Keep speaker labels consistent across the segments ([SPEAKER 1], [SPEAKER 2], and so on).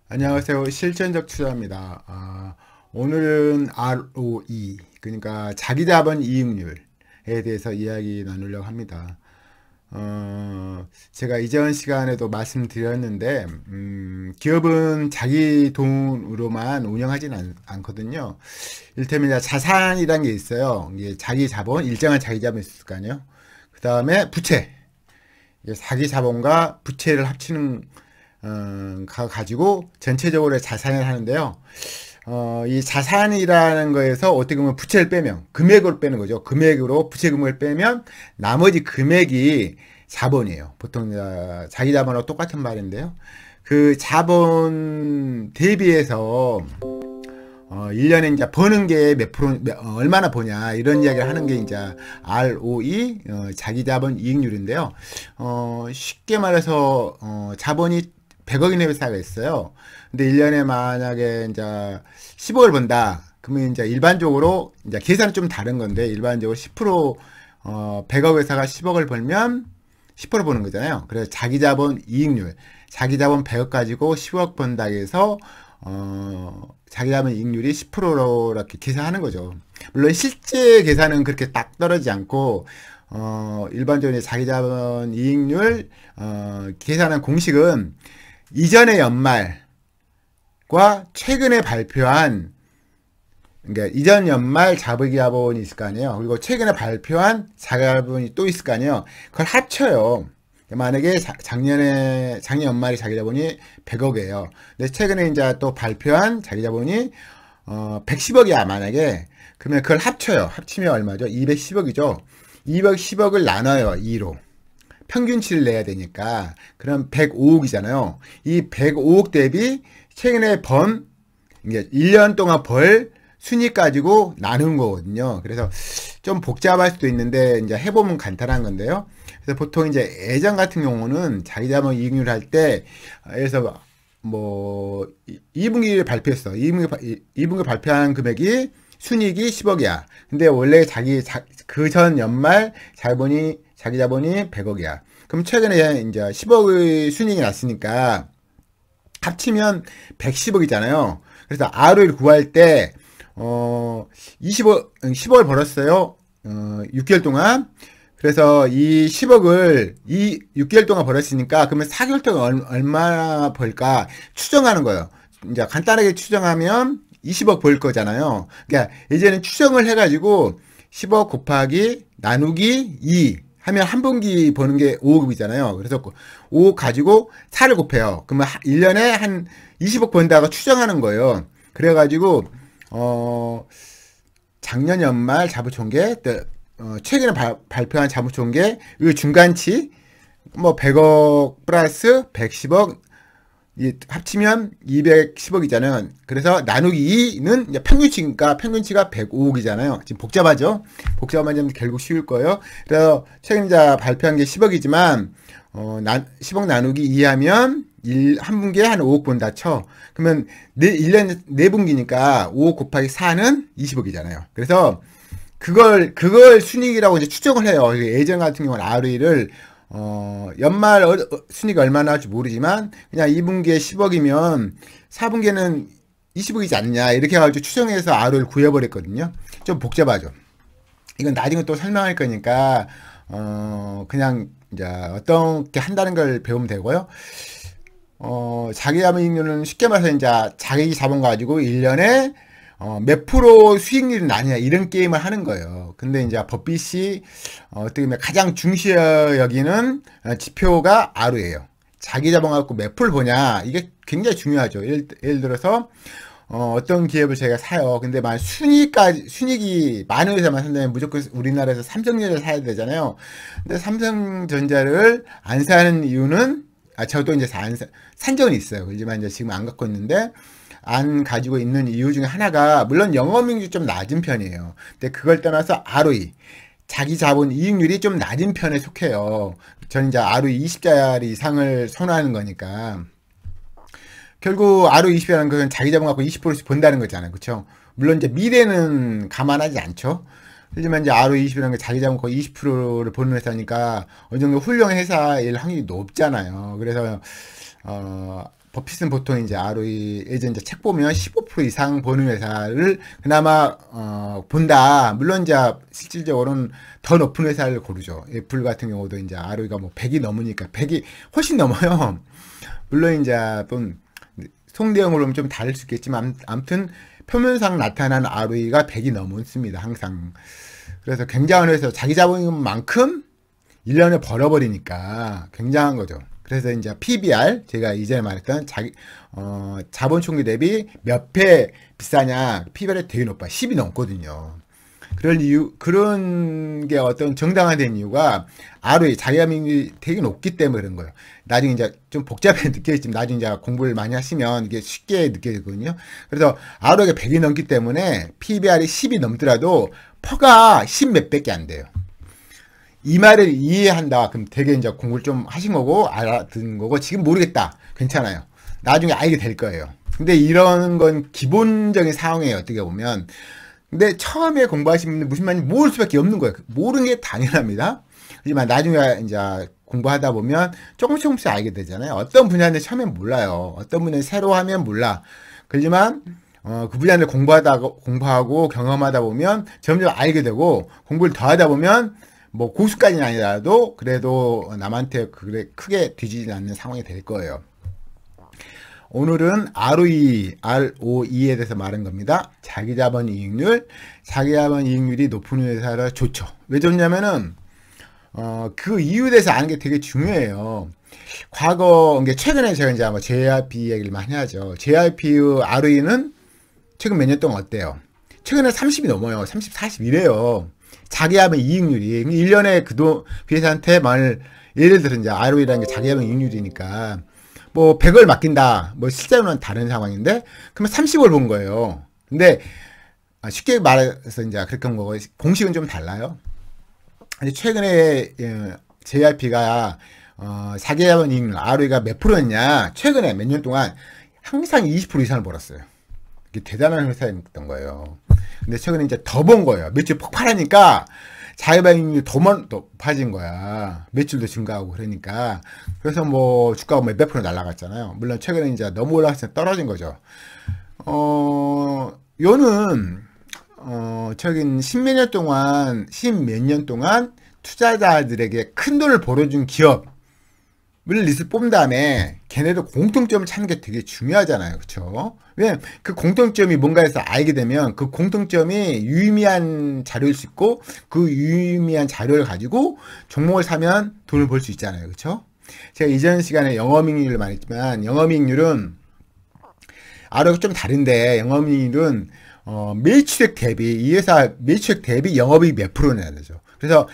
[SPEAKER 1] 안녕하세요. 실전적 투자입니다. 오늘은 ROE, 그러니까 자기자본 이익률에 대해서 이야기 나누려고 합니다. 제가 이전 시간에도 말씀드렸는데 기업은 자기 돈으로만 운영하지는 않거든요. 이를테면 자산이라는 게 있어요. 이게 자기 자본, 일정한 자기 자본이 있을 거 아니에요. 그 다음에 부채, 자기 자본과 부채를 합치는 가지고 전체적으로 자산을 하는데요. 이 자산이라는 거에서 어떻게 보면 부채를 빼면 금액으로 빼는 거죠. 금액으로 부채 금액을 빼면 나머지 금액이 자본이에요. 보통 자기 자본하고 똑같은 말인데요. 그 자본 대비해서 1년에 이제 버는 게 몇 프로, 얼마나 버냐, 이런 이야기를 하는 게 이제 ROE, 자기자본 이익률인데요. 쉽게 말해서, 자본이 100억인의 회사가 있어요. 근데 1년에 만약에 이제 10억을 번다. 그러면 이제 일반적으로, 이제 계산은 좀 다른 건데, 일반적으로 10%, 100억 회사가 10억을 벌면 10% 버는 거잖아요. 그래서 자기자본 이익률, 자기자본 100억 가지고 10억 번다 해서, 자기자본 이익률이 10%로 이렇게 계산하는 거죠. 물론 실제 계산은 그렇게 딱 떨어지지 않고, 일반적으로 자기자본 이익률, 계산한 공식은 이전의 연말과 최근에 발표한, 그러니까 이전 연말 자기자본이 있을 거 아니에요. 그리고 최근에 발표한 자기자본이 또 있을 거 아니에요. 그걸 합쳐요. 만약에 작년 연말에 자기자본이 100억이에요. 근데 최근에 이제 또 발표한 자기자본이 110억이야, 만약에. 그러면 그걸 합쳐요. 합치면 얼마죠? 210억이죠. 210억을 나눠요, 2로. 평균치를 내야 되니까. 그럼 105억이잖아요. 이 105억 대비 최근에 번, 이게 1년 동안 벌 순익 가지고 나눈 거거든요. 그래서 좀 복잡할 수도 있는데, 이제 해보면 간단한 건데요. 그래서 보통 이제 예전 같은 경우는 자기자본 이익률 할 때, 그래서 뭐, 2분기를 발표했어. 2분기 발표한 금액이 순익이 10억이야. 근데 원래 그 전 연말 자기자본이 100억이야. 그럼 최근에 이제 10억의 순익이 났으니까 합치면 110억이잖아요. 그래서 ROE를 구할 때, 10억을 벌었어요. 6개월 동안. 그래서 이 10억을 6개월 동안 벌었으니까, 그러면 4개월 동안 얼마나 벌까 추정하는 거예요. 이제 간단하게 추정하면 20억 벌 거잖아요. 그러니까 예전에 추정을 해가지고 10억 곱하기 나누기 2 하면 한 분기 버는 게 5억이잖아요. 그래서 5억 가지고 4를 곱해요. 그러면 1년에 한 20억 번다고 추정하는 거예요. 그래가지고 작년 연말 자부총계, 최근에 발표한 자부총계, 이 중간치, 뭐 100억 플러스 110억, 합치면 210억이잖아요. 그래서 나누기 2는 이제 평균치니까 평균치가 105억이잖아요. 지금 복잡하죠? 복잡하면 결국 쉬울 거예요. 그래서 최근 이제 발표한 게 10억이지만, 10억 나누기 2 하면 한 분기에 한 5억 본다 쳐. 그러면 1년 4분기니까 5억 곱하기 4는 20억이잖아요. 그래서 그걸 순익이라고 이제 추정을 해요. 예전 같은 경우는 ROE를 연말 순익이 얼마나 할지 모르지만 그냥 2분기에 10억이면 4분기에는 20억이지 않냐, 이렇게 해가지고 추정해서 ROE를 구해버렸거든요. 좀 복잡하죠. 이건 나중에 또 설명할 거니까 그냥 이제 어떻게 한다는 걸 배우면 되고요. 자기자본 이익률은 쉽게 말해서 이제 자기 자본 가지고 1년에 몇 프로 수익률이 나냐, 이런 게임을 하는 거예요. 근데 이제 버핏이 어떻게 보면 가장 중시 여기는 지표가 ROE예요. 자기 자본 갖고 몇 프로 보냐, 이게 굉장히 중요하죠. 예를 들어서 어떤 기업을 제가 사요. 근데 만약 순익이 많은 회사만 산다면 무조건 우리나라에서 삼성전자를 사야 되잖아요. 근데 삼성전자를 안 사는 이유는, 저도 이제 산 적은 있어요. 그렇지만 이제 지금 안 갖고 있는데, 안 가지고 있는 이유 중에 하나가, 물론 영업이익률이 좀 낮은 편이에요. 근데 그걸 떠나서 ROE, 자기 자본 이익률이 좀 낮은 편에 속해요. 저는 이제 ROE 20짜리 이상을 선호하는 거니까. 결국 ROE 20이라는 건 자기 자본 갖고 20%씩 번다는 거잖아요. 그쵸? 물론 이제 미래는 감안하지 않죠. 하지만 이제 ROE 20이라는 게 자기 자본 거의 20%를 버는 회사니까 어느 정도 훌륭한 회사일 확률이 높잖아요. 그래서 버핏은 보통 이제 ROE 예전 이제 책 보면 15% 이상 버는 회사를 그나마 본다. 물론 이제 실질적으로는 더 높은 회사를 고르죠. 애플 같은 경우도 이제 ROE가 뭐 100이 넘으니까 100이 훨씬 넘어요. 물론 이제 좀 송대형으로는 좀 다를 수 있겠지만 아무튼 표면상 나타나는 ROE가 100이 넘습니다. 항상. 그래서 굉장한 회사 자기 자본인 만큼 1년에 벌어버리니까 굉장한 거죠. 그래서 이제 PBR 제가 이전에 말했던 자본 총기 대비 몇 배 비싸냐 PBR이 되게 높아 10이 넘거든요. 그런 게 어떤 정당화된 이유가 ROE 자기자본이 되게 높기 때문에 그런 거예요. 나중에 이제 좀 복잡하게 느껴지지만 나중에 이제 공부를 많이 하시면 이게 쉽게 느껴지거든요. 그래서 ROE가 100이 넘기 때문에 PBR이 10이 넘더라도 퍼가 10 몇 배밖에 안 돼요. 이 말을 이해한다. 그럼 되게 이제 공부를 좀 하신 거고, 알아듣는 거고, 지금 모르겠다. 괜찮아요. 나중에 알게 될 거예요. 근데 이런 건 기본적인 상황이에요. 어떻게 보면. 근데 처음에 공부하시는 분들 무슨 말인지 모를 수밖에 없는 거예요. 모르는 게 당연합니다. 하지만 나중에 이제 공부하다 보면 조금씩 알게 되잖아요. 어떤 분야는 처음엔 몰라요. 어떤 분야는 새로 하면 몰라. 그렇지만, 그 분야를 공부하고 경험하다 보면 점점 알게 되고, 공부를 더 하다 보면 뭐 고수까지는 아니라도 그래도 남한테 크게 뒤지지 않는 상황이 될 거예요. 오늘은 ROE에 대해서 말한 겁니다. 자기자본 이익률. 자기자본 이익률이 높은 회사라 좋죠. 왜 좋냐면은 그 이유에 대해서 아는 게 되게 중요해요. 최근에 제가 이제 아마 JRP 얘기를 많이 하죠. JRP의 ROE는 최근 몇 년 동안 어때요? 최근에 30이 넘어요. 30, 40이래요. 자기자본 이익률이 1년에 그 회사한테 예를 들어 이제 ROE라는 게 자기자본 이익률이니까 뭐 100을 맡긴다. 뭐 실제로는 다른 상황인데 그러면 30을 본 거예요. 근데 쉽게 말해서 이제 그렇게 한 거고 공식은 좀 달라요. 최근에 JRP가 자기자본 이익률 ROE가 몇 프로였냐? 최근에 몇 년 동안 항상 20% 이상을 벌었어요. 이게 대단한 회사였던 거예요. 근데 최근에 이제 더 본 거예요. 매출 폭발하니까 자기자본 이익률이 더 높아진 거야. 매출도 증가하고 그러니까. 그래서 뭐 주가가 몇 프로 날아갔잖아요. 물론 최근에 이제 너무 올라갔을 때 떨어진 거죠. 요는 최근 십몇 년 동안 투자자들에게 큰 돈을 벌어준 기업을 리스트 뽑은 다음에 걔네들 공통점을 찾는 게 되게 중요하잖아요. 그쵸? 왜냐면 그 공통점이 뭔가 해서 알게 되면 그 공통점이 유의미한 자료일 수 있고 그 유의미한 자료를 가지고 종목을 사면 돈을 벌 수 있잖아요. 그쵸? 제가 이전 시간에 영업이익률을 말했지만 영업이익률은 ROE가 좀 다른데 영업이익률은 매출액 대비 이 회사 매출액 대비 영업이익 몇 프로냐 되죠. 그래서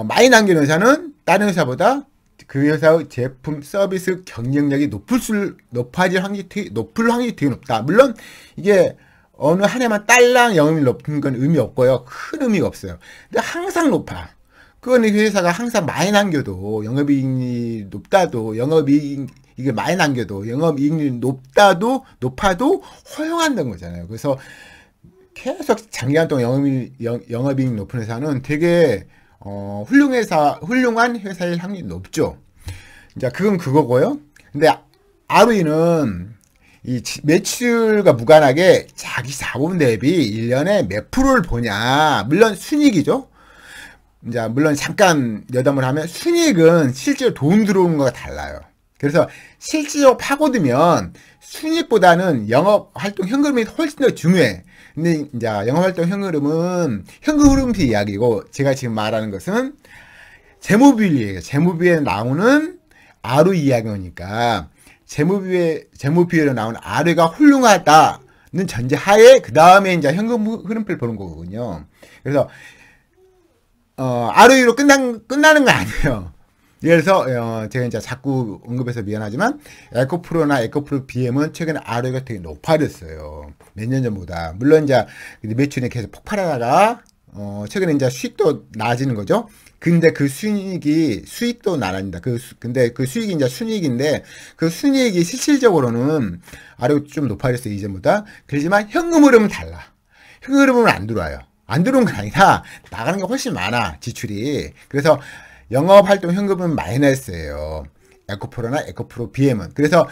[SPEAKER 1] 많이 남기는 회사는 다른 회사보다 그 회사의 제품, 서비스 경쟁력이 높을 확률이 되게 높다. 물론 이게 어느 한 해만 딸랑 영업이익이 높은 건 의미 없고요. 큰 의미가 없어요. 근데 항상 높아. 그건 이 회사가 항상 많이 남겨도 영업이익이 높다도 영업이익을 많이 남겨도 영업이익률이 높아도 허용한다는 거잖아요. 그래서 계속 장기간 동안 영업이익 높은 회사는 되게 훌륭한 회사일 확률이 높죠. 자, 그건 그거고요. 근데 ROE는 이 매출과 무관하게 자기 자본 대비 1년에 몇 프로를 보냐. 물론 순이익이죠. 이제 물론 잠깐 여담을 하면 순이익은 실제로 돈 들어오는 거가 달라요. 그래서 실질적으로 파고들면 순이익보다는 영업활동 현금이 훨씬 더 중요해. 근데 이제 영업활동 현금은 현금 흐름표 이야기고 제가 지금 말하는 것은 재무비율이에요. 재무비율에 나오는 ROE 이야기니까 재무비율에 나오는 ROE가 훌륭하다는 전제하에 그 다음에 이제 현금 흐름표를 보는 거거든요. 그래서 ROE로 끝나는 건 아니에요. 예를 들어서 제가 이제 자꾸 언급해서 미안하지만 에코프로나 에코프로 BM은 최근에 ROE가 되게 높아졌어요. 몇 년 전보다. 물론 이제 매출이 계속 폭발하다가 최근에 이제 수익도 낮아지는 거죠. 근데 그 수익도 나랍니다. 근데 그 수익이 이제 순이익인데, 그 순이익이 실질적으로는 아래로 좀 높아졌어요, 이전보다. 그렇지만 현금 흐름은 달라. 현금 흐름은 안 들어와요. 안 들어온 게 아니라 나가는 게 훨씬 많아, 지출이. 그래서 영업활동 현금은 마이너스예요. 에코프로나 에코프로 BM은. 그래서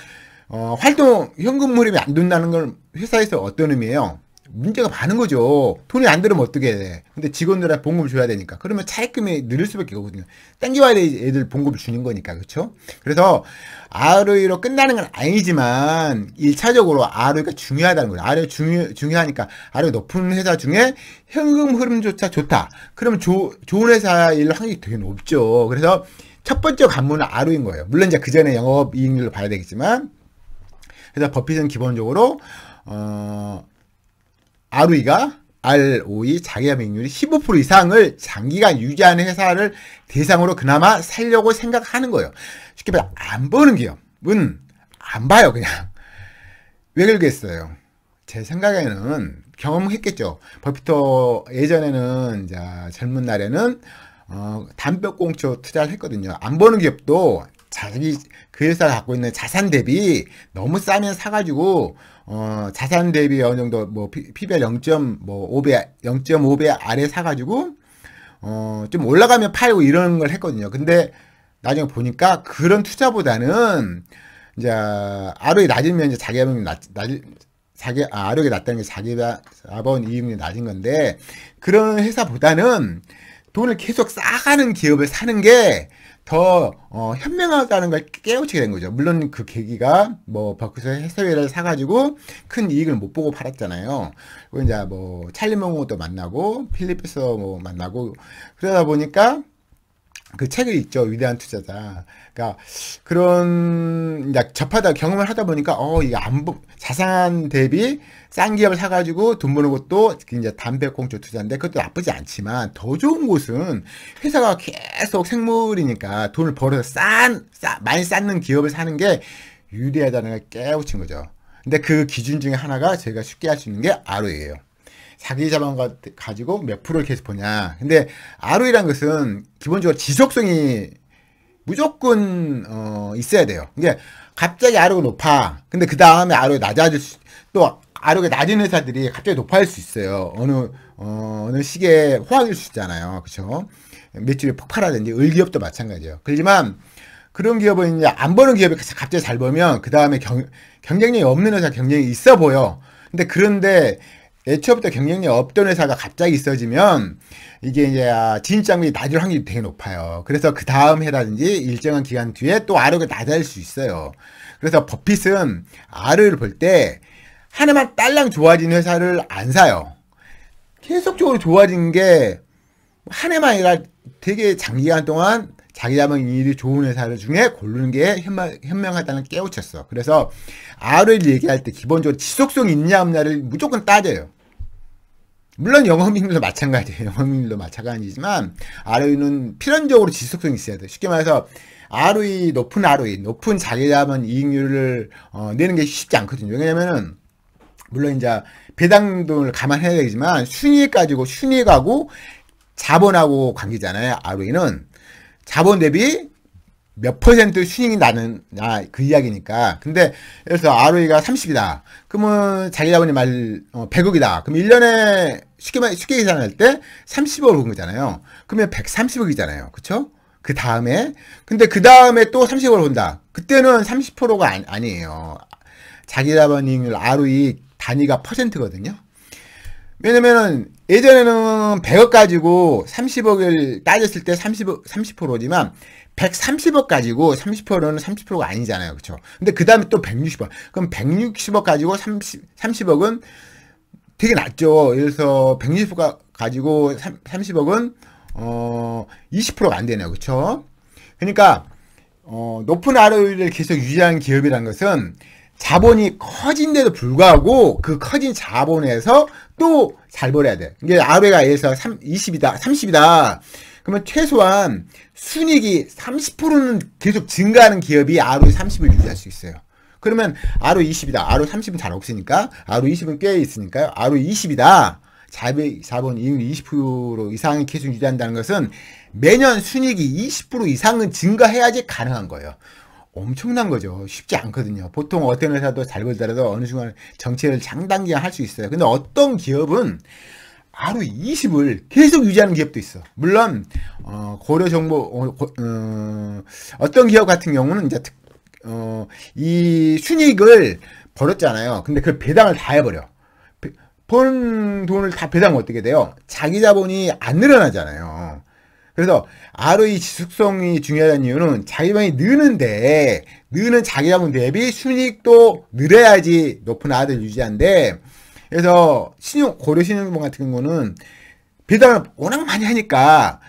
[SPEAKER 1] 활동 현금 흐름이 안 된다는 건 회사에서 어떤 의미예요? 문제가 많은 거죠. 돈이 안 들으면 어떻게 해. 근데 직원들한테 봉급을 줘야 되니까. 그러면 차입금이 느릴 수밖에 없거든요. 땡겨와야 돼, 애들 봉급을 주는 거니까. 그렇죠? 그래서 ROE로 끝나는 건 아니지만 1차적으로 ROE가 중요하다는 거예요. ROE 중요하니까 ROE 높은 회사 중에 현금 흐름조차 좋다. 그러면 좋은 회사일 확률이 되게 높죠. 그래서 첫 번째 관문은 ROE인 거예요. 물론 이제 그 전에 영업이익률로 봐야 되겠지만, 그래서 버핏은 기본적으로 ROE 자기자본이익률이 15% 이상을 장기간 유지하는 회사를 대상으로 그나마 살려고 생각하는 거예요. 쉽게 말해 안 버는 기업은 안 봐요. 그냥. 왜 그러겠어요? 제 생각에는 경험했겠죠. 버핏도 예전에는 이제 젊은 날에는 담배꽁초 투자를 했거든요. 안 버는 기업도 그 회사가 갖고 있는 자산 대비 너무 싸면 사가지고 자산 대비 어느 정도 PBR 0.5배 아래 사가지고 좀 올라가면 팔고 이런 걸 했거든요. 근데 나중에 보니까 그런 투자보다는 이제 ROE 낮으면 이제 자기자본이 ROE가 낮다는 게 자기자본 이익률이 낮은 건데, 그런 회사보다는 돈을 계속 쌓아가는 기업을 사는 게 더 현명하다는 걸 깨우치게 된 거죠. 물론 그 계기가 버핏에서 해서웨이를 사가지고 큰 이익을 못 보고 팔았잖아요. 그리고 이제 찰리 몽고도 만나고 필립스도 만나고 그러다 보니까 그 책을 읽죠. 위대한 투자자. 그러니까 그런 이제 경험을 하다 보니까 이게 자산 대비 싼 기업을 사가지고 돈 버는 것도 이제 담배꽁초 투자인데 그것도 나쁘지 않지만, 더 좋은 곳은 회사가 계속 생물이니까 돈을 벌어서 많이 쌓는 기업을 사는 게 유리하다는 걸 깨우친 거죠. 근데 그 기준 중에 하나가 저희가 쉽게 할 수 있는 게 ROE예요. 자기 자본 가지고 몇 프로를 계속 보냐. 근데 ROE라는 것은 기본적으로 지속성이 무조건 있어야 돼요. 이게 갑자기 ROE가 높아. 근데 그 다음에 ROE가 또 ROE가 낮은 회사들이 갑자기 높아질 수 있어요. 어느 시기에 호황일 수 있잖아요. 그렇죠? 매출이 폭발하든지, 을기업도 마찬가지예요. 그렇지만 그런 기업은 이제 안 버는 기업이 갑자기 잘 벌면 그 다음에 경쟁력이 없는 회사 경쟁이 있어 보여. 그런데 애초부터 경쟁력이 없던 회사가 갑자기 있어지면 이게 이제 진입장벽이 낮을 확률이 되게 높아요. 그래서 그 다음 해라든지 일정한 기간 뒤에 또 ROE가 낮아질 수 있어요. 그래서 버핏은 ROE를 볼 때 하나만 딸랑 좋아진 회사를 안 사요. 계속적으로 좋아진 게 한 해만 아니라 되게 장기간 동안 자기 자본 이익이 좋은 회사를 중에 고르는 게 현명하다는 깨우쳤어. 그래서 ROE를 얘기할 때 기본적으로 지속성이 있냐 없냐를 무조건 따져요. 물론 영업이익률도 마찬가지예요. 영업이익률도 마찬가지지만 ROE는 필연적으로 지속성이 있어야 돼. 쉽게 말해서 높은 자기 자본 이익률을 내는 게 쉽지 않거든요. 왜냐면은 물론 이제 배당금을 감안해야 되지만 순이익하고 자본하고 관계잖아요. ROE는 자본 대비 몇 퍼센트 순이익이 나는 그 이야기니까. 근데 예를 들어서 ROE가 30이다. 그러면 자기 자본이 100억이다. 그럼 1년에 쉽게 계산할 때 30억을 본 거잖아요. 그러면 130억이잖아요. 그쵸? 그 다음에 근데 그 다음에 또 30억을 본다. 그때는 30%가 아니에요. 자기 자본 이익률 ROE 단위가 퍼센트거든요. 왜냐면은 예전에는 100억 가지고 30억을 따졌을 때 30%지만 130억 가지고 30%는 30%가 아니잖아요. 그렇죠? 근데 그 다음에 또 160억. 그럼 160억 가지고 30억은 되게 낮죠. 예를 들어서 160억 가지고 30억은 20%가 안 되네요. 그렇죠? 그러니까 높은 ROE를 계속 유지하는 기업이라는 것은 자본이 커진데도 불구하고 그 커진 자본에서 또 잘 벌어야 돼. 이게 ROE가 예를 들어서 20이다, 30이다. 그러면 최소한 순이익이 30%는 계속 증가하는 기업이 ROE 30을 유지할 수 있어요. 그러면 ROE 20이다. ROE 30은 잘 없으니까 ROE 20은 꽤 있으니까요. ROE 20이다. 자본 이익률 20% 이상이 계속 유지한다는 것은 매년 순이익이 20% 이상은 증가해야지 가능한 거예요. 엄청난 거죠. 쉽지 않거든요. 보통 어떤 회사도 잘 벌더라도 어느 순간 정체를 장단 기간 할 수 있어요. 근데 어떤 기업은 하루 20을 계속 유지하는 기업도 있어. 물론 고려 정보 어떤 기업 같은 경우는 이제 이 순이익을 벌었잖아요. 근데 그 배당을 다 해버려. 번 돈을 다 배당하면 어떻게 돼요? 자기 자본이 안 늘어나잖아요. 그래서 ROE 지속성이 중요하다는 이유는 자기 자본이 느는 자기 자본 대비 순이익도 늘어야지 높은 ROE를 유지한대. 그래서 고려 신용bon 같은 경우는 배당을 워낙 많이 하니까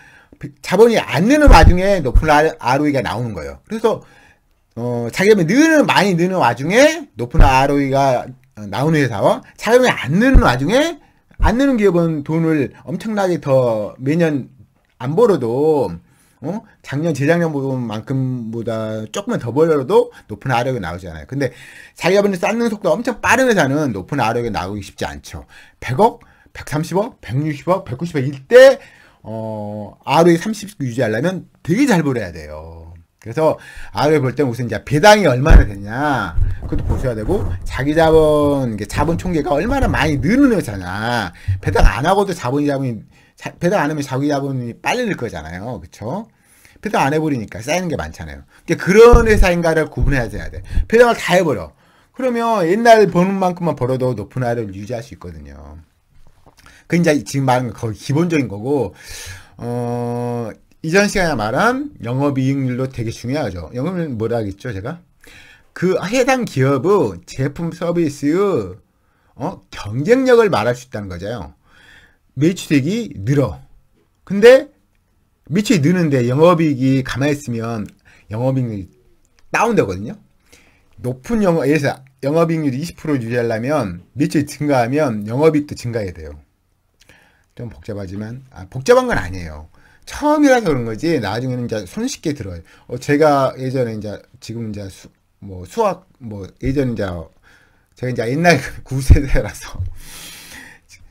[SPEAKER 1] 자본이 안 느는 와중에 높은 ROE가 나오는 거예요. 그래서 자기 자본이 많이 느는 와중에 높은 ROE가 나오는 회사와 자기 자본이 안 느는 와중에 안 느는 기업은 돈을 엄청나게 더 매년 안 벌어도 작년 재작년만큼보다 조금만 더 벌어도 높은 ROE가 나오잖아요. 근데 자기 자본을 쌓는 속도가 엄청 빠른 회사는 높은 ROE가 나오기 쉽지 않죠. 100억, 130억, 160억, 190억 이때 ROE 30 유지하려면 되게 잘 벌어야 돼요. 그래서 ROE 볼 때는 우선 이제 배당이 얼마나 되냐 그것도 보셔야 되고 자기 자본 총계가 얼마나 많이 느는 회사냐. 배당 안 하고도 배당 안 하면 자기 자본이 빨리 늘 거잖아요. 그쵸? 배당 안 해버리니까 쌓이는 게 많잖아요. 그런 회사인가를 구분해야 돼. 배당을 다 해버려. 그러면 옛날 버는 만큼만 벌어도 높은 ROE를 유지할 수 있거든요. 그 이제 지금 말한 건 거의 기본적인 거고, 이전 시간에 말한 영업이익률도 되게 중요하죠. 영업이익률 뭐라 하겠죠, 제가? 그 해당 기업의 제품 서비스의 경쟁력을 말할 수 있다는 거죠. 매출액이 늘어. 근데 매출이 느는데 영업이익이 가만히 있으면 영업이익률이 다운되거든요. 높은 예에서 영업이익률이 20% 유지하려면 매출이 증가하면 영업이익도 증가해야 돼요. 좀 복잡하지만 복잡한 건 아니에요. 처음이라서 그런 거지 나중에는 이제 손쉽게 들어요. 제가 예전에 이제 지금 이제 수학 예전 이제 제가 이제 옛날 9세대라서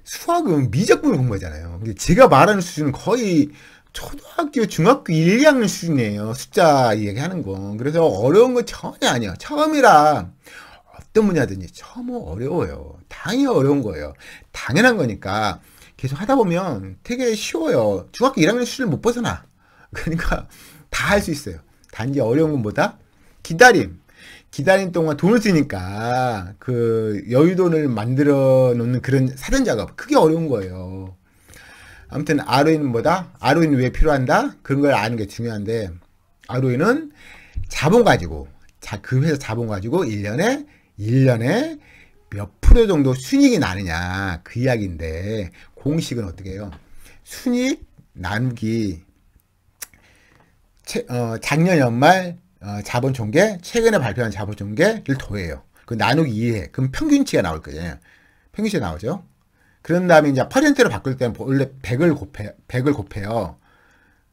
[SPEAKER 1] 수학은 미적분을 공부하잖아요. 근데 제가 말하는 수준은 거의 초등학교, 중학교 1, 2학년 수준이에요. 숫자 얘기하는 건. 그래서 어려운 건 전혀 아니에요. 처음이라 어떤 분야든지 처음은 어려워요. 당연히 어려운 거예요. 당연한 거니까 계속 하다 보면 되게 쉬워요. 중학교 1학년 수준을 못 벗어나. 그러니까 다 할 수 있어요. 단지 어려운 건 뭐다? 기다림 동안 돈을 쓰니까 그 여유돈을 만들어 놓는 그런 사전 작업. 그게 어려운 거예요. 아무튼 ROE는 뭐다? ROE는 왜 필요한다? 그런 걸 아는 게 중요한데 ROE는 자본 가지고 그 회사 자본 가지고 1년에 몇 프로 정도 순이익이 나느냐 그 이야기인데 공식은 어떻게 해요? 순이익 나누기 작년 연말 자본 총계 최근에 발표한 자본 총계를 더해요. 그 나누기 2해 그럼 평균치가 나올 거예요. 평균치가 나오죠. 그런 다음에 이제 퍼센트로 바꿀 때는 원래 100을 곱해요.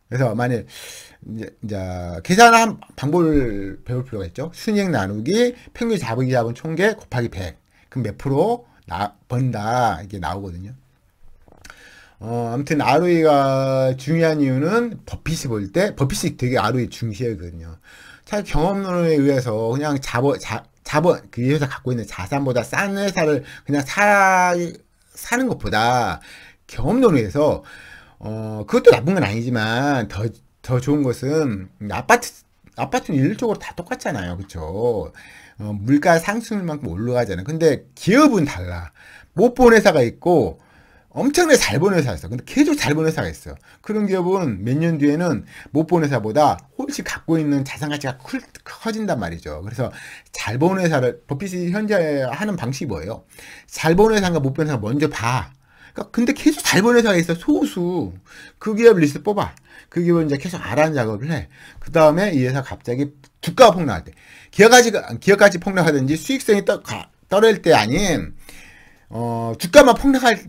[SPEAKER 1] 그래서 만일 이제 계산한 방법을 배울 필요가 있죠. 순이익 나누기 평균 자본 총계 곱하기 100. 그럼 몇 프로 번다 이게 나오거든요. 아무튼 ROE가 중요한 이유는 버핏이 볼 때 버핏이 되게 ROE 중시하거든요. 잘 경험론에 의해서 그냥 자본 그 회사 갖고 있는 자산보다 싼 회사를 그냥 사는 것보다 경험론에 의해서 그것도 나쁜 건 아니지만 더 좋은 것은 아파트는 일률적으로 다 똑같잖아요. 그쵸? 물가 상승률만큼 올라가잖아요. 근데 기업은 달라. 못 본 회사가 있고 엄청나게 잘 본 회사가 있어. 근데 계속 잘 본 회사가 있어. 그런 기업은 몇 년 뒤에는 못 본 회사보다 훨씬 갖고 있는 자산 가치가 커진단 말이죠. 그래서 잘 본 회사를 버핏이 현재 하는 방식이 뭐예요? 잘 본 회사인가 못 본 회사 먼저 봐. 그러니까 근데 계속 잘 본 회사가 있어. 소수. 그 기업 리스트 뽑아. 그 기업을 이제 계속 알아는 작업을 해. 그 다음에 이 회사 갑자기 주가가 폭락할 때. 기업가치 폭락하든지 수익성이 떨어질 때 아닌, 주가만 폭락할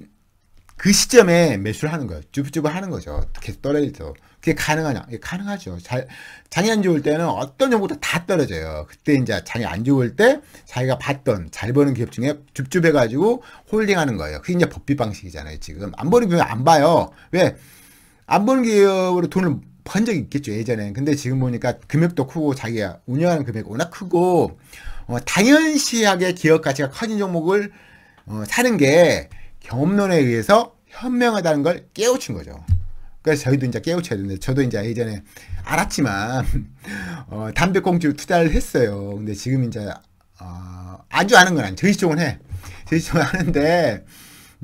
[SPEAKER 1] 그 시점에 매수를 하는 거예요. 쭈브쭈브 하는 거죠. 계속 떨어져서. 그게 가능하냐? 예, 가능하죠. 장이 안 좋을 때는 어떤 종목도 다 떨어져요. 그때 이제 장이 안 좋을 때 자기가 봤던 잘 버는 기업 중에 줍줍해가지고 홀딩하는 거예요. 그게 이제 법비 방식이잖아요. 지금 안 버는 기업 안 봐요. 왜? 안 버는 기업으로 돈을 번 적이 있겠죠, 예전에. 근데 지금 보니까 금액도 크고 자기가 운영하는 금액이 워낙 크고 당연시하게 기업 가치가 커진 종목을 사는 게 경험론에 의해서 현명하다는 걸 깨우친 거죠. 그래서 저희도 이제 깨우쳐야 되는데, 저도 이제 예전에 알았지만 담배꽁초 투자를 했어요. 근데 지금 이제 아주 아는 건 아니에요. 저희쪽은 해. 저희쪽은 하는데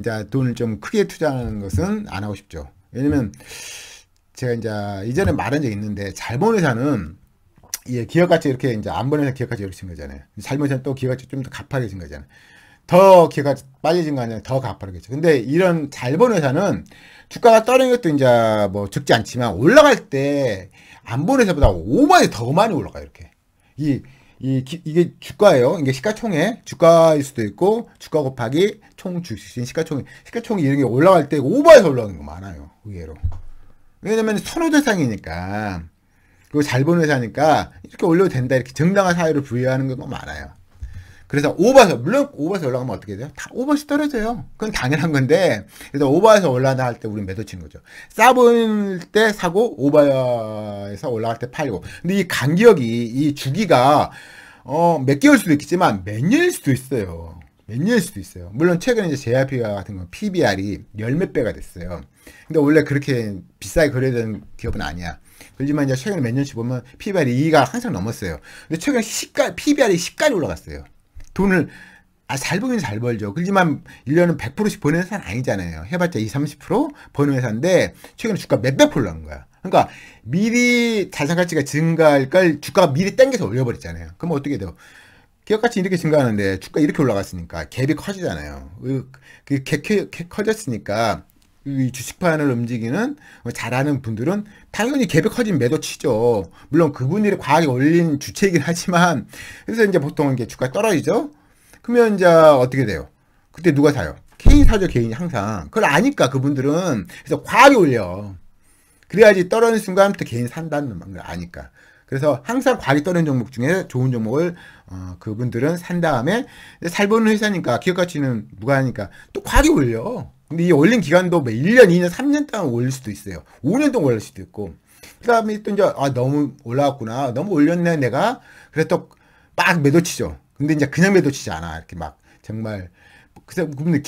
[SPEAKER 1] 이제 돈을 좀 크게 투자하는 것은 안 하고 싶죠. 왜냐면 제가 이제 이전에 말한 적이 있는데, 잘 본 회사는 예, 기업 가치 이렇게 이제 안 본 회사 기업 가치 이렇게 진 거잖아요. 잘 본 회사는 또 기업 가치 좀 더 가파르게 거잖아요. 더 기회가 빨리 진 거 아니라 더 가파르겠죠. 근데 이런 잘 본 회사는 주가가 떨어진 것도 이제 뭐 적지 않지만 올라갈 때 안 본 회사보다 5만이 더 많이 올라가요. 이렇게. 이게 주가예요. 이게 시가총액, 주가일 수도 있고, 주가 곱하기 총 주식 시가총액. 시가총액 이런 게 올라갈 때 5만에서 올라가는 거 많아요. 의외로. 왜냐면 선호도 상이니까. 그리고 잘 본 회사니까 이렇게 올려도 된다. 이렇게 정당한 사유를 부여하는 경우가 많아요. 그래서 오버해서, 물론 오버해서 올라가면 어떻게 돼요? 다 오버해서 떨어져요. 그건 당연한 건데, 그래서 오버해서 올라간다 할 때 우리는 매도 치는 거죠. 싸 보일 때 사고, 오버해서 올라갈 때 팔고. 근데 이 간격이, 이 주기가, 몇 개월 수도 있겠지만, 몇 년일 수도 있어요. 몇 년일 수도 있어요. 물론 최근에 이제 JYP 같은 건 PBR이 열 몇 배가 됐어요. 근데 원래 그렇게 비싸게 거래되는 되는 기업은 아니야. 그렇지만 이제 최근에 몇 년씩 보면 PBR이 2가 항상 넘었어요. 근데 최근에 PBR이 10까지 올라갔어요. 돈을 잘 벌긴 잘 벌죠. 그렇지만 1년은 100%씩 버는 회사는 아니잖아요. 해봤자 20, 30% 버는 회사인데 최근에 주가 몇백 프로 올라간 거야. 그러니까 미리 자산가치가 증가할 걸 주가가 미리 땡겨서 올려버렸잖아요. 그럼 어떻게 돼요? 기업가치 이렇게 증가하는데 주가 이렇게 올라갔으니까 갭이 커지잖아요. 그 커졌으니까 이 주식판을 움직이는 잘하는 분들은 당연히 갭이 커진 매도 치죠. 물론 그분들이 과하게 올린 주체이긴 하지만, 그래서 이제 보통 이게 주가 떨어지죠. 그러면 이제 어떻게 돼요? 그때 누가 사요? 개인이 사죠. 개인이 항상. 그걸 아니까 그분들은 그래서 과하게 올려. 그래야지 떨어지는 순간부터 개인이 산다는 걸 아니까. 그래서 항상 과하게 떨어지는 종목 중에 좋은 종목을 그분들은 산 다음에 잘 버는 회사니까 기업 가치는 무관하니까 또 과하게 올려. 근데 이 올린 기간도 뭐 1년, 2년, 3년 동안 올릴 수도 있어요. 5년 동안 올릴 수도 있고. 그 다음에 또 이제, 너무 올라왔구나. 너무 올렸네, 내가. 그래서 또 막 매도 치죠. 근데 이제 그냥 매도 치지 않아. 이렇게 막, 정말. 그래서 그분들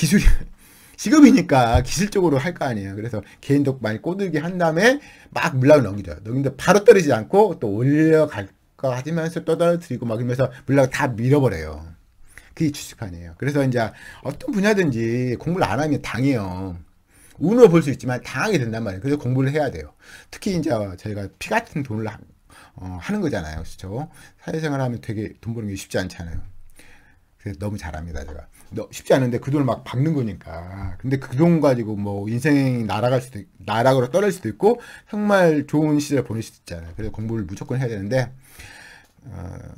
[SPEAKER 1] 직업이니까 기술적으로 할 거 아니에요. 그래서 개인도 많이 꼬들게 한 다음에 막 물락을 넘기죠. 넘기는데 바로 떨어지지 않고 또 올려갈까 하면서 또 떨어뜨리고 막 이러면서 물락을 다 밀어버려요. 그게 주식판이에요. 그래서 이제 어떤 분야든지 공부를 안 하면 당해요. 운으로 볼 수 있지만 당하게 된단 말이에요. 그래서 공부를 해야 돼요. 특히 이제 저희가 피 같은 돈을 하는 거잖아요. 그렇죠? 사회생활 하면 되게 돈 버는 게 쉽지 않잖아요. 그래서 너무 잘합니다, 제가. 쉽지 않은데 그 돈을 막 박는 거니까. 근데 그 돈 가지고 뭐 인생이 나락으로 떨어질 수도 있고 정말 좋은 시절 보낼 수도 있잖아요. 그래서 공부를 무조건 해야 되는데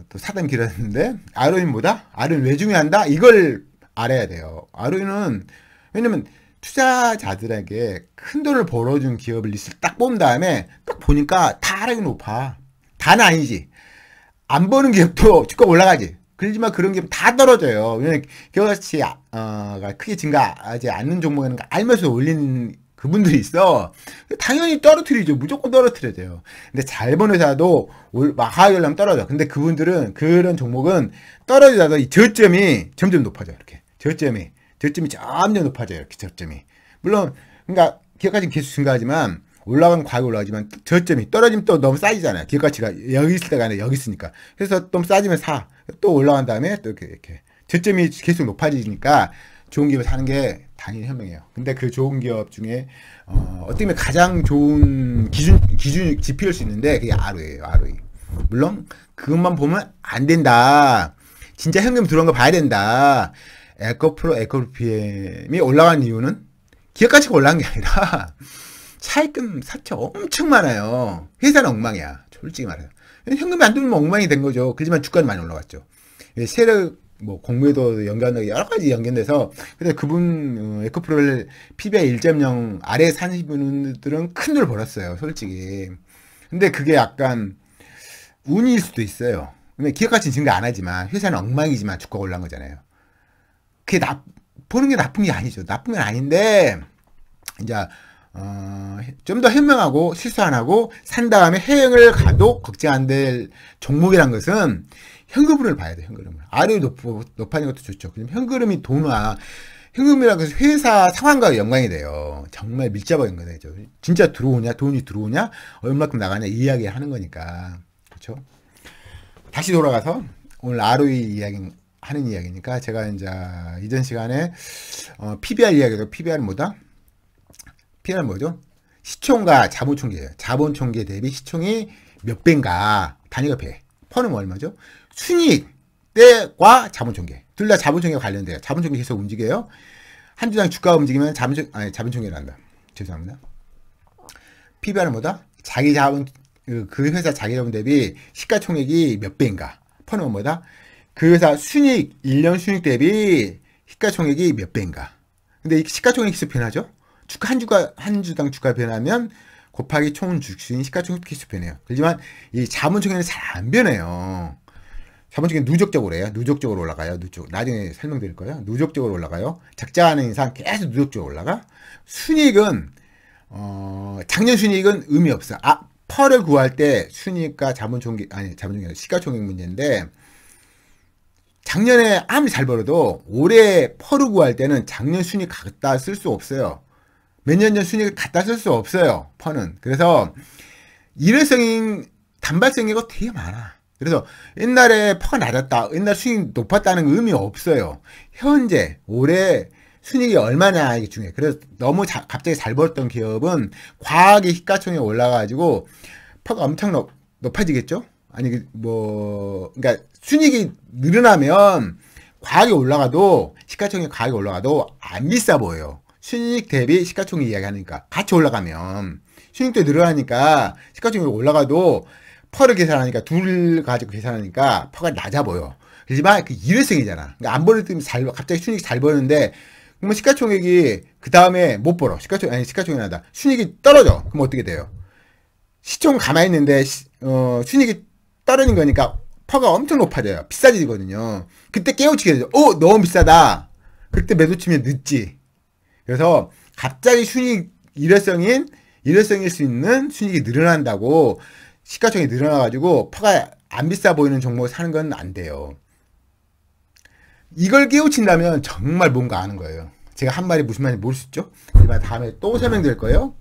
[SPEAKER 1] 또 사담 길었는데 ROE는 뭐다? ROE는 왜 중요한다? 이걸 알아야 돼요. ROE는 왜냐면 투자자들에게 큰 돈을 벌어준 기업을 리스트를 딱 본 다음에 딱 보니까 다 ROE가 높아. 다는 아니지. 안 버는 기업도 주가 올라가지. 그렇지만 그런 기업 다 떨어져요. 왜냐면 기업가치가 크게 증가하지 않는 종목이라는 거 알면서 올리는 그분들이 있어. 당연히 떨어뜨리죠. 무조건 떨어뜨려야 돼요. 근데 잘 본 회사도 막 하락을 하면 떨어져. 근데 그분들은 그런 종목은 떨어지다가 이 저점이 점점 높아져요. 이렇게 저점이 점점 높아져요. 이렇게 저점이. 물론 그러니까 기업가치는 계속 증가하지만 올라가면 과하게 올라가지만 저점이 떨어지면 또 너무 싸지잖아요. 기업가치가 여기 있을 때가 아니라 여기 있으니까. 그래서 또 싸지면 사. 또 올라간 다음에 또 이렇게 저점이 계속 높아지니까 좋은 기업을 사는 게 당연히 현명해요. 근데 그 좋은 기업 중에 어떻게 보면 가장 좋은 기준 지표일 수 있는데 그게 ROE예요. ROE. 물론 그것만 보면 안 된다. 진짜 현금 들어온 거 봐야 된다. 에코프로, 에코PM이 올라간 이유는 기업 가치가 올라간 게 아니라 차입금 사채 엄청 많아요. 회사는 엉망이야. 솔직히 말해요. 현금이 안 들면 엉망이 된 거죠. 그렇지만 주가는 많이 올라갔죠. 세력 뭐 공매도 연관되고 여러 가지 연결돼서 근데 그분 에코프로를 PBR 1.0 아래 사는 분들은 큰 돈을 벌었어요, 솔직히. 근데 그게 약간 운일 수도 있어요. 근데 기업 가치는 증가 안 하지만 회사는 엉망이지만 주가가 올라간 거잖아요. 그게 보는 게 나쁜 게 아니죠. 나쁜 건 아닌데 이제 좀 더 현명하고 실수 안 하고 산 다음에 해외여행을 가도 걱정 안 될 종목이란 것은 현금흐름을 봐야 돼요. 현금흐름. ROE 높아지는 것도 좋죠. 그럼 현금흐름이 현금이라고 해서 회사 상황과 연관이 돼요. 정말 밀접하게 연관이 되죠. 진짜 들어오냐, 돈이 들어오냐, 얼마큼 나가냐 이 이야기 하는 거니까. 그렇죠? 다시 돌아가서 오늘 ROE 하는 이야기니까 제가 이제 이전 시간에 PBR 이야기도 PBR은 뭐다? PBR은 뭐죠? 시총과 자본총계예요. 자본총계 대비 시총이 몇 배인가 단위가 배. 퍼는 얼마죠? 순이익 때과 자본총계 둘 다 자본총계와 관련돼요. 자본총계 계속 움직여요. 한 주당 주가가 움직이면 자본총계를 한다. 죄송합니다. PBR은 뭐다? 그 회사 자기 자본 대비 시가총액이 몇 배인가. 퍼는 뭐다? 그 회사 순이익 1년 순이익 대비 시가총액이 몇 배인가. 근데 이 시가총액이 계속 변하죠. 한 주당 주가 변하면 곱하기 총 주수인 시가총액도 계속 변해요. 그렇지만 이 자본총계는 잘 안 변해요. 자본총계는 누적적으로 해요. 누적적으로 올라가요. 나중에 설명드릴 거예요. 누적적으로 올라가요. 적자 하는 이상 계속 누적적으로 올라가. 순이익은 작년 순이익은 의미 없어. 펄을 구할 때 순이익과 자본총계 시가총액 문제인데 작년에 아무리 잘 벌어도 올해 펄을 구할 때는 작년 순이익 갖다 쓸 수 없어요. 몇 년 전 순이익을 갖다 쓸 수 없어요. 펀은. 그래서 일회성인 단발성이가 되게 많아. 그래서 옛날에 퍼가 낮았다, 옛날 수익이 높았다는 의미 없어요. 현재 올해 순이익이 얼마냐 이게 중요해. 그래서 너무 갑자기 잘 벌었던 기업은 과하게 시가총액이 올라가지고 퍼가 엄청 높아지겠죠? 그러니까 순이익이 늘어나면 과하게 올라가도 시가총액이 과하게 올라가도 안 비싸 보여요. 순이익 대비 시가총액 이야기하니까 같이 올라가면 순이익도 늘어나니까 시가총액이 올라가도 퍼를 계산하니까 둘 가지고 계산하니까 퍼가 낮아 보여. 하지만 그 일회성이잖아. 그러니까 안 벌을 때 갑자기 순이익 잘 버는데 그러면 시가총액이 그 다음에 못 벌어. 시가총액이 나다. 순이익이 떨어져. 그럼 어떻게 돼요? 시총 가만히 있는데 순이익이 떨어진 거니까 퍼가 엄청 높아져요. 비싸지거든요. 그때 깨우치게 되죠. 너무 비싸다. 그때 매도 치면 늦지. 그래서 갑자기 일회성일 수 있는 순이익이 늘어난다고 시가총액이 늘어나가지고 퍼가 안 비싸 보이는 종목을 사는 건 안 돼요. 이걸 깨우친다면 정말 뭔가 아는 거예요. 제가 한 말이 무슨 말인지 모를 수 있죠? 하지만 다음에 또 설명드릴 거예요.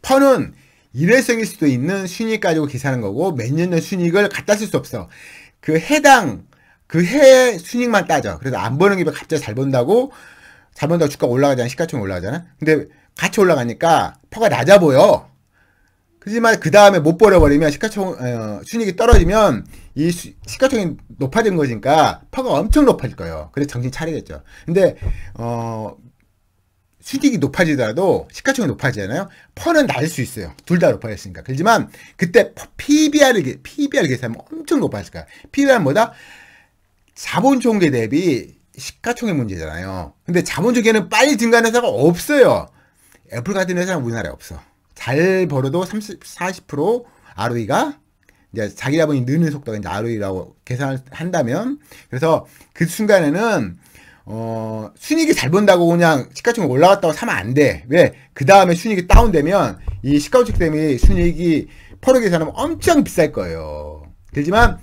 [SPEAKER 1] 퍼는 일회성일 수도 있는 순이익 가지고 계산하는 거고 몇 년 전 순이익을 갖다 쓸 수 없어. 그 해 순이익만 따져. 그래서 안 버는 게 갑자기 잘 번다고 주가가 올라가잖아. 시가총액 올라가잖아. 근데 같이 올라가니까 퍼가 낮아 보여. 그렇지만 그 다음에 못 벌어버리면 순이익이 떨어지면 이 시가총액이 높아진 거니까 퍼가 엄청 높아질 거예요. 그래서 정신 차리겠죠. 근데 순이익이 높아지더라도 시가총액이 높아지잖아요. 퍼는 낮을 수 있어요. 둘 다 높아졌으니까. 그렇지만 그때 PBR 계산하면 엄청 높아질 거야. PBR은 뭐다? 자본총계 대비 시가총액 문제잖아요. 근데 자본총계는 빨리 증가하는 회사가 없어요. 애플 같은 회사는 우리나라에 없어. 잘 벌어도 40% ROE가 이제 자기 자본이 느는 속도가 이제 ROE라고 계산을 한다면 그래서 그 순간에는 순이익이 잘 번다고 그냥 시가총액 올라갔다고 사면 안 돼. 왜? 그 다음에 순이익이 다운되면 이 시가총액 때문에 순이익이 퍼로 계산하면 엄청 비쌀 거예요. 그렇지만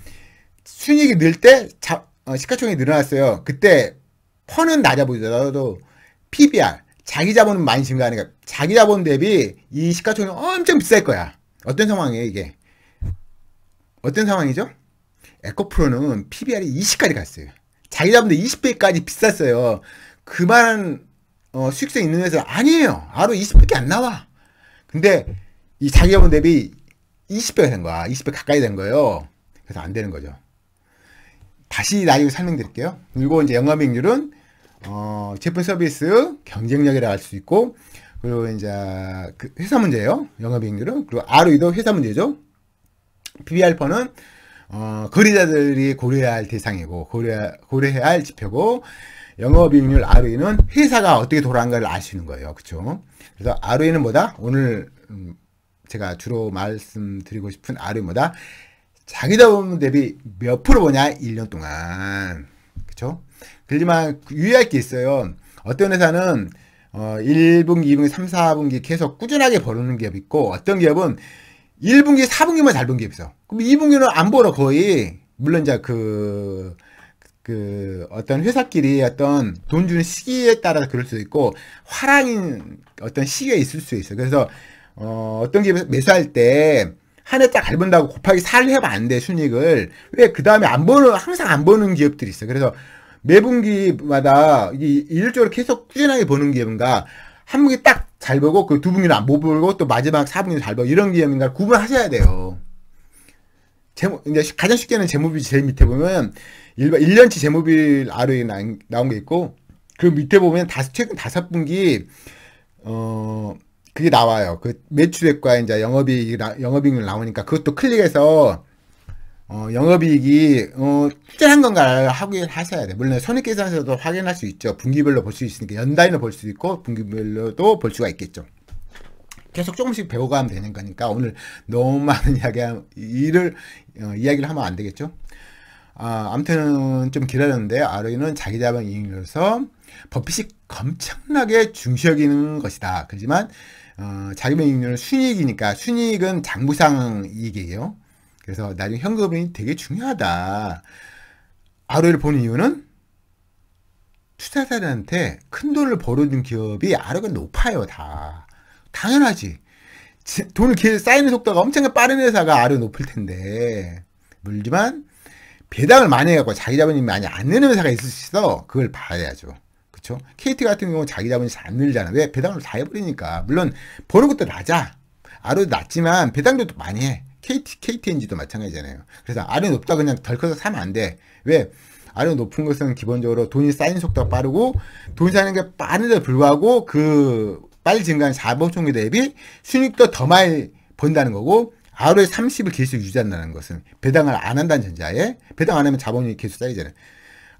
[SPEAKER 1] 순이익이 늘 때 시가총액이 늘어났어요. 그때 퍼는 낮아 보이더라도 PBR 자기 자본은 많이 증가하니까 자기 자본 대비 이 시가총액이 엄청 비쌀 거야. 어떤 상황이에요 이게? 어떤 상황이죠? 에코프로는 PBR이 20까지 갔어요. 자기 자본 대비 20배까지 비쌌어요. 그만한 수익성 있는 회사 아니에요. ROE 20밖에 안 나와. 근데 이 자기 자본 대비 20배가 된 거야. 20배 가까이 된 거예요. 그래서 안 되는 거죠. 다시 나중에 설명드릴게요. 그리고 이제 영업이익률은 제품 서비스 경쟁력이라 할 수 있고, 그리고 이제 그 회사 문제예요. 영업이익률은. 그리고 ROE도 회사 문제죠. PBR 퍼는 거래자들이 고려해야 할 대상이고, 고려해야 할 지표고, 영업이익률 ROE는 회사가 어떻게 돌아간가를 알 수 있는 거예요. 그쵸? 그래서 ROE는 뭐다? 오늘, 제가 주로 말씀드리고 싶은 ROE 뭐다? 자기자본 대비 몇 프로 보냐? 1년 동안. 그쵸? 그렇지만 유의할 게 있어요. 어떤 회사는 1분기, 2분기, 3, 4분기 계속 꾸준하게 벌는 기업이 있고, 어떤 기업은 1분기, 4분기만 잘 번 기업이 있어. 그럼 2분기는 안 벌어, 거의. 물론 이제 어떤 회사끼리 어떤 돈 주는 시기에 따라서 그럴 수도 있고, 화랑인 어떤 시기가 있을 수 있어. 그래서, 어떤 기업에서 매수할 때, 한 해 딱 잘 번다고 곱하기 4를 해봐 안 돼, 순이익을. 왜 그 다음에 항상 안 버는 기업들이 있어. 그래서 매분기마다 일률적으로 계속 꾸준하게 버는 기업인가, 한 분기 딱 잘 벌고, 그 두 분기는 못 벌고, 또 마지막 4분기는 잘 벌고, 이런 기업인가 구분하셔야 돼요. 이제 가장 쉽게는 재무비 제일 밑에 보면, 1년치 재무비 ROE 나온 게 있고, 그 밑에 보면 최근 5분기, 그게 나와요. 그 매출액과 이제 영업이익률 나오니까 그것도 클릭해서 영업이익이 투자한 건가 확인하셔야 돼. 물론 손익계산서도 확인할 수 있죠. 분기별로 볼 수 있으니까 연 단위로 볼 수 있고 분기별로도 볼 수가 있겠죠. 계속 조금씩 배워가면 되는 거니까 오늘 너무 많은 이야기를 하면 안 되겠죠. 아무튼 좀 길어졌는데 ROE는 자기자본 이익률로서 버핏이 엄청나게 중시여기는 것이다. 그렇지만 자기자본 이익률은 순이익이니까 순이익은 장부상 이익이에요. 그래서 나중에 현금이 되게 중요하다. ROE를 보는 이유는 투자자들한테 큰 돈을 벌어준 기업이 ROE가 높아요. 당연하지. 돈을 쌓이는 속도가 엄청나게 빠른 회사가 ROE 높을 텐데, 물지만 배당을 많이 해갖고 자기 자본이 많이 안 내는 회사가 있을 수 있어. 그걸 봐야죠. 그쵸? KT 같은 경우는 자기 자본이 잘 안 늘잖아. 왜? 배당을 다 해버리니까. 물론 버는 것도 낮아. ROE 낮지만 배당도 많이 해. KTNG도 마찬가지잖아요. 그래서 ROE 높다 그냥 덜커서 사면 안 돼. 왜? ROE 높은 것은 기본적으로 돈이 쌓이는 속도가 빠르고, 돈이 쌓이는 게 빠른데도 불구하고 빨리 증가하는 자본 총계 대비 순익도 더 많이 번다는 거고, ROE 30을 계속 유지한다는 것은 배당을 안 한다는 전제하에, 배당 안 하면 자본이 계속 쌓이잖아요.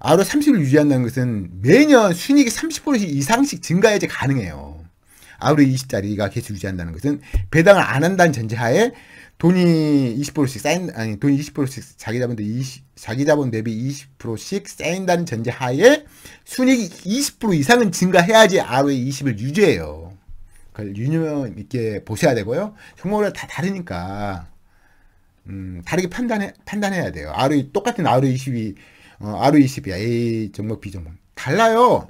[SPEAKER 1] ROE 30을 유지한다는 것은 매년 순익이 30% 이상씩 증가해야지 가능해요. ROE 20짜리가 계속 유지한다는 것은 배당을 안 한다는 전제하에 돈이 20%씩 돈이 20%씩 자기 자본 대비 20%씩 쌓인다는 전제하에 순익이 20% 이상은 증가해야지 ROE 20을 유지해요. 그걸 유념 있게 보셔야 되고요. 종목마다 다 다르니까 다르게 판단해야 돼요. ROE 똑같은 ROE 20이 ROE 20이야. A 종목 B 종목 달라요.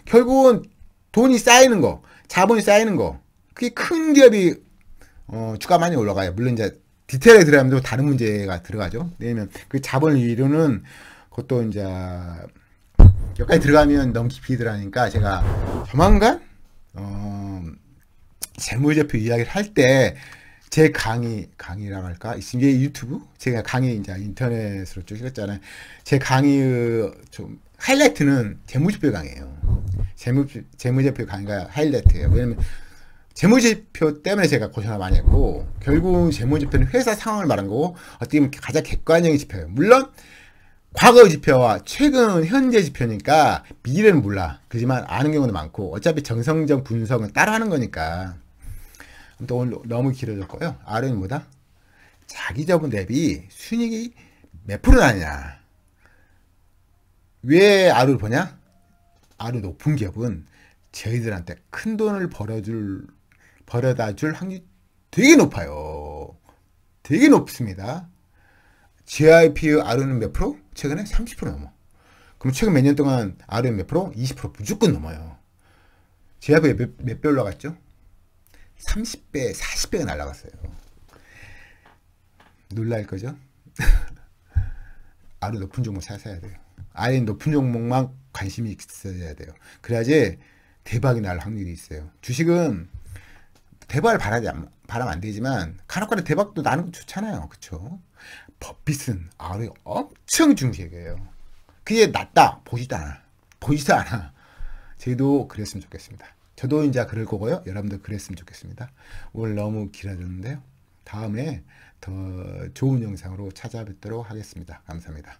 [SPEAKER 1] 결국은 돈이 쌓이는 거, 자본이 쌓이는 거, 그게 큰 기업이 주가 많이 올라가요. 물론 이제 디테일에 들어가면 또 다른 문제가 들어가죠. 왜냐면 그 자본을 이루는 그것도 이제 여기까지 들어가면 너무 깊이 들어가니까 제가 조만간 재무제표 이야기를 할 때 제 강의라고 할까? 이게 유튜브? 제가 강의 이제 인터넷으로 쭉 찍었잖아요. 제 강의 좀 하이라이트는 재무제표 강의예요. 재무제표 강의가 하이라이트예요. 왜냐면 재무제표 때문에 제가 고생을 많이 했고, 결국 재무제표는 회사 상황을 말한 거고, 어떻게 보면 가장 객관적인 지표예요. 물론 과거 지표와 최근 현재 지표니까 미래는 몰라. 그렇지만 아는 경우도 많고, 어차피 정성적 분석은 따로 하는 거니까. 또 오늘 너무 길어졌고요. ROE는 뭐다? 자기 자본 대비 순이익이 몇 프로 나느냐. 왜 ROE를 보냐? ROE 높은 기업은 저희들한테 큰 돈을 벌어다 줄 확률이 되게 높아요. 되게 높습니다. GIP ROE는 몇 프로? 최근에 30% 넘어. 그럼 최근 몇 년 동안 ROE 몇 프로? 20% 무조건 넘어요. GIP 몇 배 올라갔죠? 30배, 40배가 날라갔어요. 놀랄 거죠? ROE 높은 종목 사셔야 돼요. ROE 높은 종목만 관심이 있어야 돼요. 그래야지 대박이 날 확률이 있어요. 주식은 대박을 바라면 안 되지만 간혹가다 대박도 나는 거 좋잖아요. 그쵸? 버핏은 ROE 엄청 중시해요. 그게 낫다 보지도 않아. 저희도 그랬으면 좋겠습니다. 저도 이제 그럴 거고요. 여러분도 그랬으면 좋겠습니다. 오늘 너무 길어졌는데요. 다음에 더 좋은 영상으로 찾아뵙도록 하겠습니다. 감사합니다.